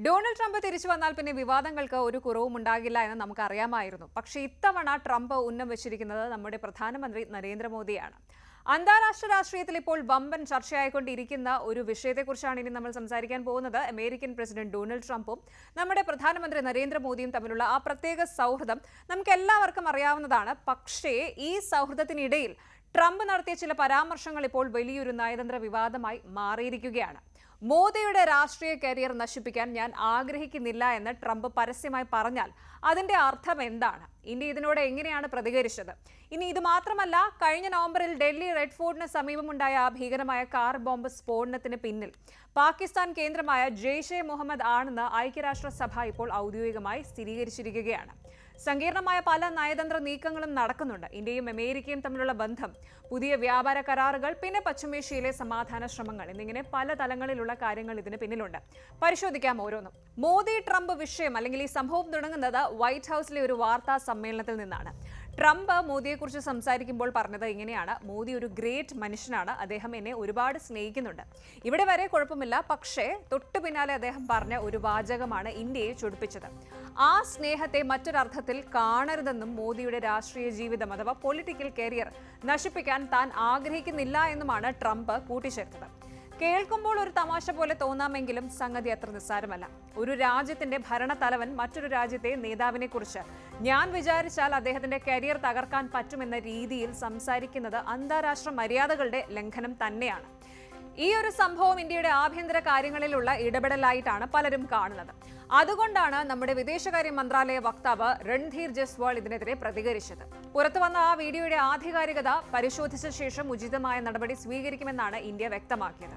Donald Trump തിരിച്ചു വന്നാൽ പിന്നെ വിവാദങ്ങൾക്ക് ഒരു കുറവും ഉണ്ടാകില്ല എന്ന് നമുക്കറിയാമായിരുന്നു. പക്ഷേ ഇത്തവണ ട്രംപ് ഉന്നം വെച്ചിരിക്കുന്നത് നമ്മുടെ പ്രധാനമന്ത്രി നരേന്ദ്രമോദിയാണ്. അന്താരാഷ്ട്ര രാഷ്ട്രീയത്തിൽ ഇപ്പോൾ വമ്പൻ ചർച്ചയായിക്കൊണ്ടിരിക്കുന്ന ഒരു വിഷയത്തെക്കുറിച്ചാണ് ഇനി നമ്മൾ സംസാരിക്കാൻ പോകുന്നത്. അമേരിക്കൻ പ്രസിഡന്റ് ഡൊണാൾഡ് ട്രംപും നമ്മുടെ പ്രധാനമന്ത്രി നരേന്ദ്രമോദിയും തമ്മിലുള്ള ആ പ്രത്യേക സൗഹൃദം നമുക്ക് എല്ലാവർക്കും അറിയാവുന്നതാണ്. പക്ഷേ ഈ സൗഹൃദത്തിനിടയിൽ ട്രംപ് നടത്തിയ ചില പരാമർശങ്ങൾ ഇപ്പോൾ വലിയൊരു നയതന്ത്ര വിവാദമായി മാറിയിരിക്കുകയാണ്. മോദിയുടെ രാഷ്ട്രീയ കരിയർ നശിപ്പിക്കാൻ ഞാൻ ആഗ്രഹിക്കുന്നില്ല എന്ന് ട്രംപ് പരസ്യമായി പറഞ്ഞാൽ അതിന്റെ അർത്ഥം എന്താണ്? ഇന്ത്യ ഇതിനോട് എങ്ങനെയാണ് പ്രതികരിച്ചത്? ഇനി ഇത് മാത്രമല്ല, കഴിഞ്ഞ നവംബറിൽ ഡൽഹി റെഡ് ഫോർട്ടിന് സമീപമുണ്ടായ ഭീകരമായ കാർ ബോംബ് സ്ഫോടനത്തിന് പിന്നിൽ പാകിസ്ഥാൻ കേന്ദ്രമായ ജെയ്ഷെ മുഹമ്മദ് ആണെന്ന് ഐക്യരാഷ്ട്രസഭ ഇപ്പോൾ ഔദ്യോഗികമായി സ്ഥിരീകരിച്ചിരിക്കുകയാണ്. സങ്കീർണമായ പല നയതന്ത്ര നീക്കങ്ങളും നടക്കുന്നുണ്ട്. ഇന്ത്യയും അമേരിക്കയും തമ്മിലുള്ള ബന്ധം, പുതിയ വ്യാപാര കരാറുകൾ, പിന്നെ പശ്ചിമേഷ്യയിലെ സമാധാന ശ്രമങ്ങൾ എന്നിങ്ങനെ പല തലങ്ങളിലുള്ള കാര്യങ്ങൾ ഇതിന് പിന്നിലുണ്ട്. പരിശോധിക്കാം ഓരോന്നും. മോദി ട്രംപ് വിഷയം അല്ലെങ്കിൽ ഈ സംഭവം തുടങ്ങുന്നത് വൈറ്റ് ഹൌസിലെ ഒരു വാർത്താ സമ്മേളനത്തിൽ നിന്നാണ്. ട്രംപ് മോദിയെക്കുറിച്ച് സംസാരിക്കുമ്പോൾ പറഞ്ഞത് ഇങ്ങനെയാണ്: മോദി ഒരു ഗ്രേറ്റ് മനുഷ്യനാണ്, അദ്ദേഹം എന്നെ ഒരുപാട് സ്നേഹിക്കുന്നുണ്ട്, ഇവിടെ വരെ കുഴപ്പമില്ല. പക്ഷേ തൊട്ടു പിന്നാലെ അദ്ദേഹം പറഞ്ഞ ഒരു വാചകമാണ് ഇന്ത്യയെ ചൊടിപ്പിച്ചത്. ആ സ്നേഹത്തെ മറ്റൊരർത്ഥത്തിൽ കാണരുതെന്നും മോദിയുടെ രാഷ്ട്രീയ ജീവിതം അഥവാ പൊളിറ്റിക്കൽ കരിയർ നശിപ്പിക്കാൻ താൻ ആഗ്രഹിക്കുന്നില്ല എന്നുമാണ് ട്രംപ് കൂട്ടിച്ചേർത്തത്. കേൾക്കുമ്പോൾ ഒരു തമാശ പോലെ തോന്നാമെങ്കിലും സംഗതി അത്ര നിസ്സാരമല്ല. ഒരു രാജ്യത്തിന്റെ ഭരണത്തലവൻ മറ്റൊരു രാജ്യത്തെ നേതാവിനെ കുറിച്ച് ഞാൻ വിചാരിച്ചാൽ അദ്ദേഹത്തിന്റെ കരിയർ തകർക്കാൻ പറ്റുമെന്ന രീതിയിൽ സംസാരിക്കുന്നത് അന്താരാഷ്ട്ര മര്യാദകളുടെ ലംഘനം തന്നെയാണ്. ഈ ഒരു സംഭവം ഇന്ത്യയുടെ ആഭ്യന്തര കാര്യങ്ങളിലുള്ള ഇടപെടലായിട്ടാണ് പലരും കാണുന്നത്. അതുകൊണ്ടാണ് നമ്മുടെ വിദേശകാര്യ മന്ത്രാലയ വക്താവ് രൺധീർ ജയ്സ്വാൾ ഇതിനെതിരെ പ്രതികരിച്ചത്. പുറത്തു വന്ന ആ വീഡിയോയുടെ ആധികാരികത പരിശോധിച്ച ശേഷം ഉചിതമായ നടപടി സ്വീകരിക്കുമെന്നാണ് ഇന്ത്യ വ്യക്തമാക്കിയത്.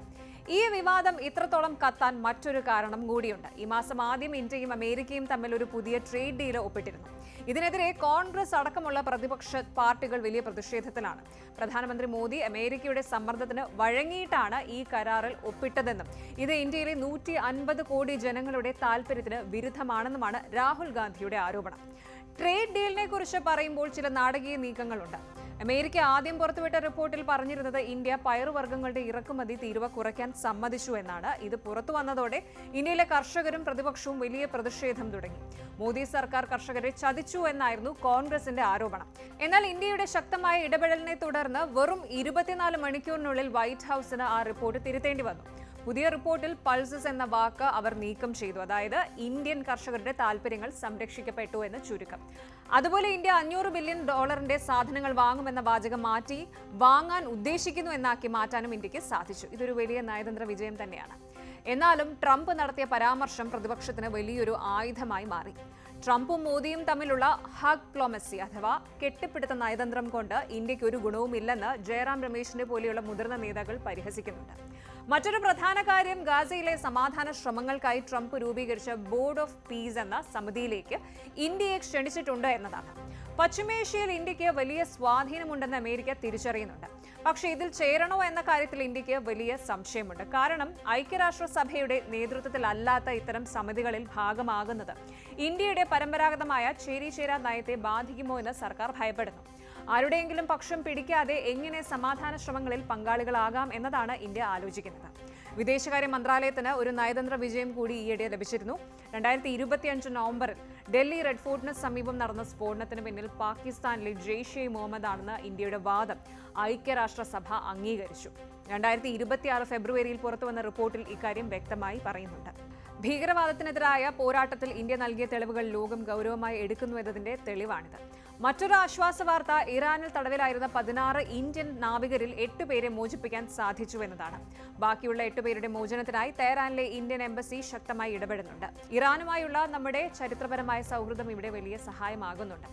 ഈ വിവാദം ഇത്രത്തോളം കത്താൻ മറ്റൊരു കാരണം കൂടിയുണ്ട്. ഈ മാസം ആദ്യം ഇന്ത്യയും അമേരിക്കയും തമ്മിൽ ഒരു പുതിയ ട്രേഡ് ഡീൽ ഒപ്പിട്ടിരുന്നു. ഇതിനെതിരെ കോൺഗ്രസ് അടക്കമുള്ള പ്രതിപക്ഷ പാർട്ടികൾ വലിയ പ്രതിഷേധത്തിലാണ്. പ്രധാനമന്ത്രി മോദി അമേരിക്കയുടെ സമ്മർദ്ദത്തിന് വഴങ്ങിയിട്ടാണ് ഈ കരാറിൽ ഒപ്പിട്ടതെന്നും ഇത് ഇന്ത്യയിലെ 150 കോടി ജനങ്ങളുടെ താൽപര്യത്തിന് വിരുദ്ധമാണെന്നുമാണ് രാഹുൽ ഗാന്ധിയുടെ ആരോപണം. ട്രേഡ് ഡീലിനെ കുറിച്ച് പറയുമ്പോൾ ചില നാടകീയ നീക്കങ്ങളുണ്ട്. അമേരിക്ക ആദ്യം പുറത്തുവിട്ട റിപ്പോർട്ടിൽ പറഞ്ഞിരുന്നത് ഇന്ത്യ പയറുവർഗ്ഗങ്ങളുടെ ഇറക്കുമതി തീരുവ കുറയ്ക്കാൻ സമ്മതിച്ചു എന്നാണ്. ഇത് പുറത്തു വന്നതോടെ ഇന്ത്യയിലെ കർഷകരും പ്രതിപക്ഷവും വലിയ പ്രതിഷേധം തുടങ്ങി. മോദി സർക്കാർ കർഷകരെ ചതിച്ചു എന്നായിരുന്നു കോൺഗ്രസിന്റെ ആരോപണം. എന്നാൽ ഇന്ത്യയുടെ ശക്തമായ ഇടപെടലിനെ തുടർന്ന് വെറും 24 മണിക്കൂറിനുള്ളിൽ വൈറ്റ് ഹൌസിന് ആ റിപ്പോർട്ട് തിരുത്തേണ്ടി വന്നു. പുതിയ റിപ്പോർട്ടിൽ പൾസസ് എന്ന വാക്ക് അവർ നീക്കം ചെയ്തു. അതായത് ഇന്ത്യൻ കർഷകരുടെ താൽപര്യങ്ങൾ സംരക്ഷിക്കപ്പെട്ടു എന്ന് ചുരുക്കം. അതുപോലെ ഇന്ത്യ $500 ബില്യൺ സാധനങ്ങൾ വാങ്ങുമെന്ന വാചകം മാറ്റി വാങ്ങാൻ ഉദ്ദേശിക്കുന്നു എന്നാക്കി മാറ്റാനും ഇന്ത്യക്ക് സാധിച്ചു. ഇതൊരു വലിയ നയതന്ത്ര വിജയം തന്നെയാണ്. എന്നാലും ട്രംപ് നടത്തിയ പരാമർശം പ്രതിപക്ഷത്തിന് വലിയൊരു ആയുധമായി മാറി. ട്രംപും മോദിയും തമ്മിലുള്ള ഡിപ്ലോമസി അഥവാ കെട്ടിപ്പിടുത്ത നയതന്ത്രം കൊണ്ട് ഇന്ത്യക്ക് ഒരു ഗുണവുമില്ലെന്ന് ജയറാം രമേശിനെ പോലെയുള്ള മുതിർന്ന നേതാക്കൾ പരിഹസിക്കുന്നുണ്ട്. മറ്റൊരു പ്രധാന കാര്യം, ഗാസയിലെ സമാധാന ശ്രമങ്ങൾക്കായി ട്രംപ് രൂപീകരിച്ച ബോർഡ് ഓഫ് പീസ് എന്ന സമിതിയിലേക്ക് ഇന്ത്യയെ ക്ഷണിച്ചിട്ടുണ്ട് എന്നതാണ്. പശ്ചിമേഷ്യയിൽ ഇന്ത്യക്ക് വലിയ സ്വാധീനമുണ്ടെന്ന് അമേരിക്ക തിരിച്ചറിയുന്നുണ്ട്. പക്ഷേ ഇതിൽ ചേരണോ എന്ന കാര്യത്തിൽ ഇന്ത്യക്ക് വലിയ സംശയമുണ്ട്. കാരണം ഐക്യരാഷ്ട്രസഭയുടെ നേതൃത്വത്തിലല്ലാത്ത ഇത്തരം സമിതികളിൽ ഭാഗമാകുന്നത് ഇന്ത്യയുടെ പരമ്പരാഗതമായ ചേരിചേരാ നയത്തെ ബാധിക്കുമോ എന്ന് സർക്കാർ ഭയപ്പെടുന്നു. ആരുടെയെങ്കിലും പക്ഷം പിടിക്കാതെ എങ്ങനെ സമാധാന ശ്രമങ്ങളിൽ പങ്കാളികളാകാം എന്നതാണ് ഇന്ത്യ ആലോചിക്കുന്നത്. വിദേശകാര്യ മന്ത്രാലയത്തിന് ഒരു നയതന്ത്ര വിജയം കൂടി ഈയിടെ ലഭിച്ചിരുന്നു. 2025 നവംബറിൽ ഡൽഹി റെഡ് ഫോർട്ടിന് സമീപം നടന്ന സ്ഫോടനത്തിന് പിന്നിൽ പാകിസ്ഥാനിലെ ജെയ്ഷെ മുഹമ്മദ് ആണെന്ന് ഇന്ത്യയുടെ വാദം ഐക്യരാഷ്ട്രസഭ അംഗീകരിച്ചു. 2026 ഫെബ്രുവരിയിൽ പുറത്തുവന്ന റിപ്പോർട്ടിൽ ഇക്കാര്യം വ്യക്തമായി പറയുന്നുണ്ട്. ഭീകരവാദത്തിനെതിരായ പോരാട്ടത്തിൽ ഇന്ത്യ നൽകിയ തെളിവുകൾ ലോകം ഗൗരവമായി എടുക്കുന്നു എന്നതിന്റെ തെളിവാണിത്. മറ്റൊരു ആശ്വാസ വാർത്ത, ഇറാനിൽ തടവിലായിരുന്ന 16 ഇന്ത്യൻ നാവികരിൽ 8 പേരെ മോചിപ്പിക്കാൻ സാധിച്ചു എന്നതാണ്. ബാക്കിയുള്ള 8 പേരുടെ മോചനത്തിനായി തെഹ്റാനിലെ ഇന്ത്യൻ എംബസി ശക്തമായി ഇടപെടുന്നുണ്ട്. ഇറാനുമായുള്ള നമ്മുടെ ചരിത്രപരമായ സൗഹൃദം ഇവിടെ വലിയ സഹായമാകുന്നുണ്ട്.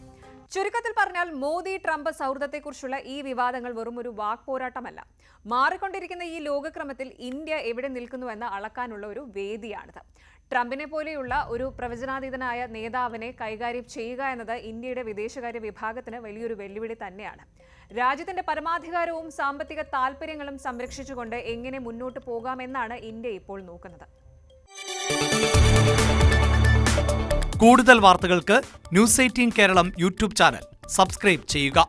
ചുരുക്കത്തിൽ പറഞ്ഞാൽ മോദി ട്രംപ് സൗഹൃദത്തെക്കുറിച്ചുള്ള ഈ വിവാദങ്ങൾ വെറും ഒരു വാക്പോരാട്ടമല്ല. മാറിക്കൊണ്ടിരിക്കുന്ന ഈ ലോകക്രമത്തിൽ ഇന്ത്യ എവിടെ നിൽക്കുന്നുവെന്ന് അളക്കാനുള്ള ഒരു വേദിയാണിത്. ട്രംപിനെ പോലെയുള്ള ഒരു പ്രവചനാതീതനായ നേതാവിനെ കൈകാര്യം ചെയ്യുക എന്നത് ഇന്ത്യയുടെ വിദേശകാര്യ വിഭാഗത്തിന് വലിയൊരു വെല്ലുവിളി തന്നെയാണ്. രാജ്യത്തിന്റെ പരമാധികാരവും സാമ്പത്തിക താൽപര്യങ്ങളും സംരക്ഷിച്ചുകൊണ്ട് എങ്ങനെ മുന്നോട്ട് പോകാമെന്നാണ് ഇന്ത്യ ഇപ്പോൾ നോക്കുന്നത്. കൂടുതൽ വാർത്തകൾക്ക് news 18 Keralam YouTube channel subscribe ചെയ്യുക.